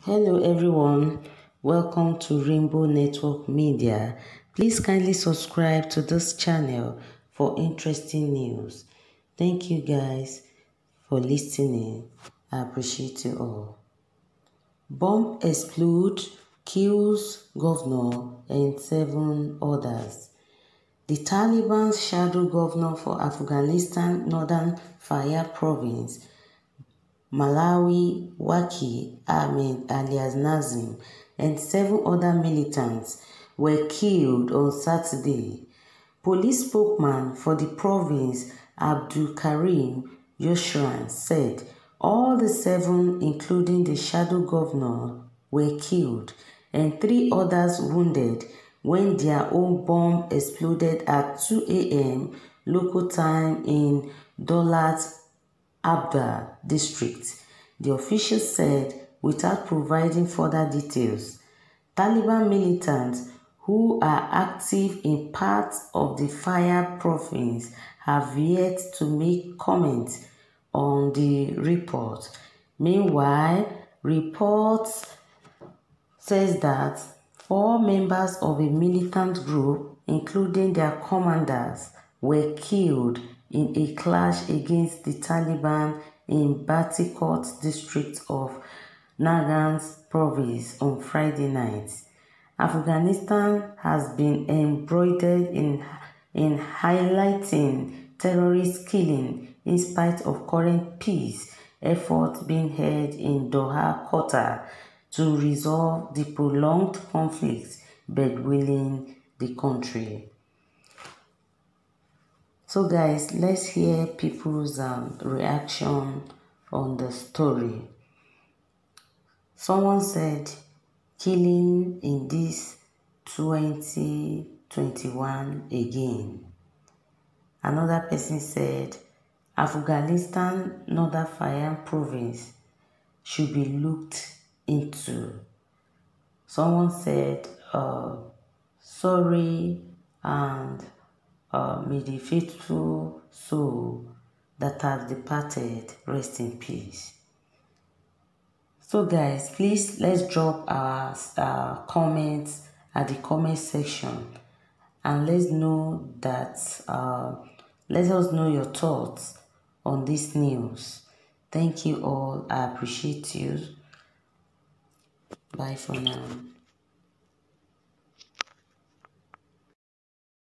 Hello everyone, welcome to Rainbow Network Media. Please kindly subscribe to this channel for interesting news. Thank you guys for listening. I appreciate you all. Bomb explode, kills governor and 7 others. The Taliban's shadow governor for Afghanistan Northern Faryab province, Malawi Waki Ahmed alias Nazim, and 7 other militants were killed on Saturday. Police spokesman for the province, Abdul Karim Yoshran, said all the 7, including the shadow governor, were killed and 3 others wounded when their own bomb exploded at 2 a.m. local time in Daulat Abba district, the official said without providing further details. Taliban militants who are active in parts of the Faryab province have yet to make comments on the report. Meanwhile, reports says that 4 members of a militant group, including their commanders, were killed in a clash against the Taliban in Batikot district of Nangarhar province on Friday night. Afghanistan has been embroidered in highlighting terrorist killing in spite of current peace efforts being held in Doha, Qatar, to resolve the prolonged conflict bedwelling the country. So guys, let's hear people's reaction on the story. Someone said, killing in this 2021 again. Another person said, Afghanistan Northern Faryab province should be looked into. Someone said, sorry, and may the faithful soul that has departed rest in peace. So guys, please let's drop our comments at the comment section and let us know your thoughts on this news. Thank you all. I appreciate you. Bye for now.